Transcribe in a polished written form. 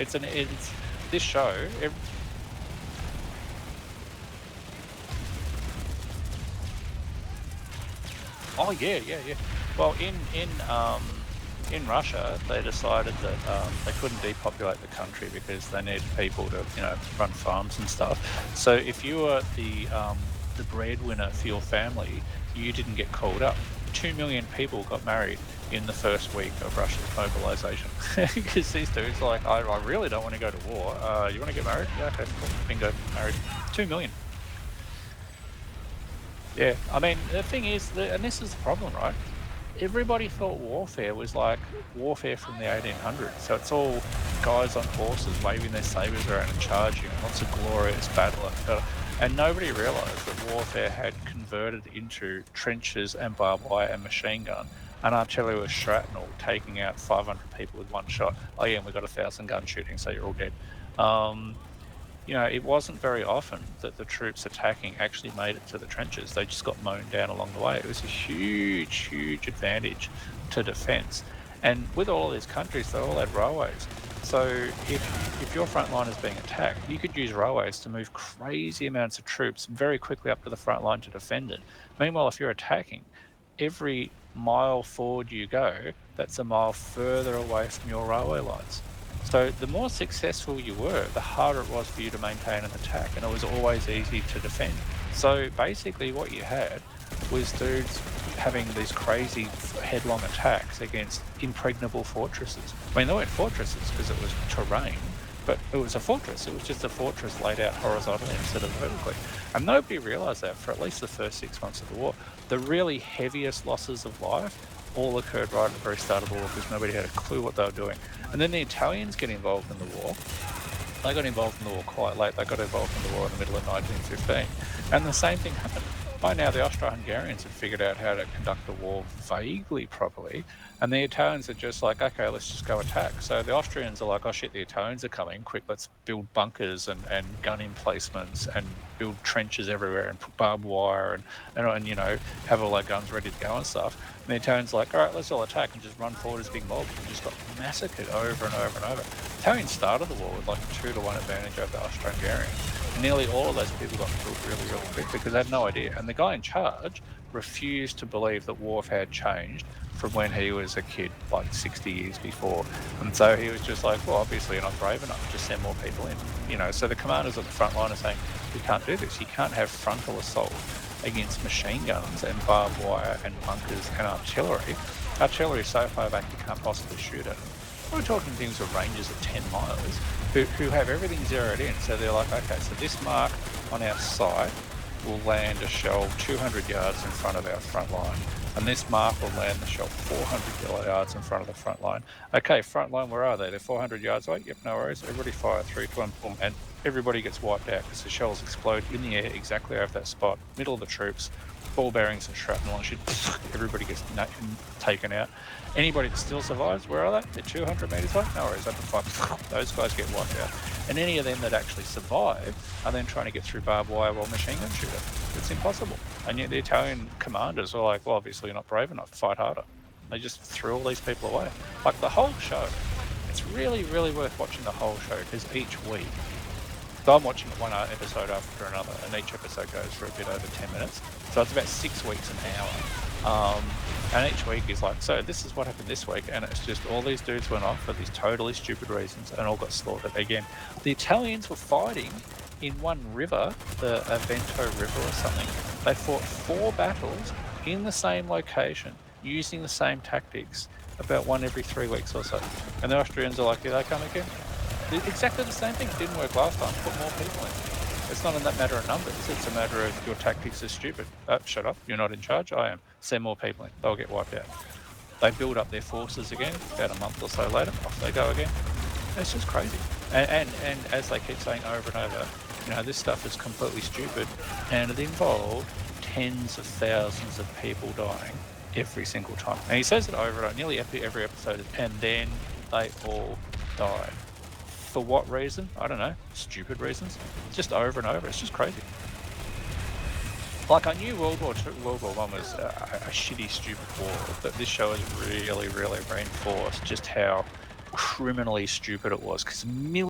It's this show. Oh yeah. Well, in Russia, they decided that they couldn't depopulate the country because they needed people to, run farms and stuff. So if you were the breadwinner for your family, you didn't get called up. 2 million people got married in the first week of Russia's mobilization because these dudes are like, I really don't want to go to war. You want to get married? Yeah, okay, cool. Bingo, married. 2 million. Yeah, I mean, the thing is, and this is the problem, right? Everybody thought warfare was like warfare from the 1800s. So it's all guys on horses waving their sabers around and charging, and lots of glorious battle. And nobody realised that warfare had converted into trenches and barbed wire and machine gun, and artillery with shrapnel taking out 500 people with one shot. Oh yeah, and we got 1,000 gun shooting, so you're all dead. It wasn't very often that the troops attacking actually made it to the trenches. They just got mown down along the way. It was a huge advantage to defence. And with all of these countries, they all had railways. So if your front line is being attacked, you could use railways to move crazy amounts of troops very quickly up to the front line to defend it. Meanwhile, if you're attacking, every mile forward you go, that's a mile further away from your railway lines. So the more successful you were, the harder it was for you to maintain an attack, and it was always easy to defend. So basically what you had was dudes having these crazy headlong attacks against impregnable fortresses. I mean, they weren't fortresses because it was terrain, but it was a fortress. It was just a fortress laid out horizontally instead of vertically. And nobody realised that for at least the first 6 months of the war. The really heaviest losses of life all occurred right at the very start of the war because nobody had a clue what they were doing. And then the Italians get involved in the war. They got involved in the war quite late. They got involved in the war in the middle of 1915. And the same thing happened. By now, the Austro-Hungarians had figured out how to conduct the war vaguely properly. And the Italians are just like, okay, let's just go attack. So the Austrians are like, oh shit, the Italians are coming. Quick, let's build bunkers and gun emplacements and build trenches everywhere and put barbed wire and have all our guns ready to go and stuff. And the Italians are like, all right, let's all attack and just run forward as big mobs, and just got massacred over and over and over. The Italians started the war with like a 2-1 advantage over the Austro-Hungarians. And nearly all of those people got killed really quick because they had no idea. And the guy in charge refused to believe that warfare had changed from when he was a kid, like 60 years before. And so he was just like, well, obviously you're not brave enough, just send more people in. So the commanders at the front line are saying, you can't do this. You can't have frontal assault against machine guns and barbed wire and bunkers and artillery. Artillery is so far back you can't possibly shoot it. We're talking things with ranges of 10 miles who have everything zeroed in. So they're like, okay, so this mark on our site will land a shell 200 yards in front of our front line. And this mark will land the shell 400 yards in front of the front line. Okay, front line, where are they? They're 400 yards away? Yep, no worries. Everybody fire 3, 2, 1, boom. And everybody gets wiped out because the shells explode in the air exactly over that spot, middle of the troops, ball bearings and shrapnel and shit. Everybody gets taken out. Anybody that still survives, where are they? They're 200 metres away? No worries, open fire. Those guys get wiped out. And any of them that actually survive are then trying to get through barbed wire while machine gun shooter. It's impossible. And yet the Italian commanders are like, well, obviously you're not brave enough, fight harder. They just threw all these people away. Like the whole show, it's really worth watching the whole show because each week, so I'm watching one episode after another, and each episode goes for a bit over 10 minutes. So it's about 6 weeks an hour. And each week is like, so this is what happened this week, and it's just all these dudes went off for these totally stupid reasons and all got slaughtered again. The Italians were fighting in one river, the Avento River or something. They fought 4 battles in the same location, using the same tactics, about one every 3 weeks or so. And the Austrians are like, here they come again. Exactly the same thing. It didn't work last time. Put more people in. It's not a matter of numbers. It's a matter of your tactics are stupid. Shut up. You're not in charge. I am. Send more people in. They'll get wiped out. They build up their forces again. About a month or so later, off they go again. It's just crazy. And as they keep saying over and over, this stuff is completely stupid, and it involved tens of thousands of people dying every single time. And he says it over and over, nearly every episode, and then they all died. For what reason? I don't know. Stupid reasons. Just over and over. It's just crazy. Like, I knew World War I was a shitty, stupid war, but this show has really reinforced just how criminally stupid it was because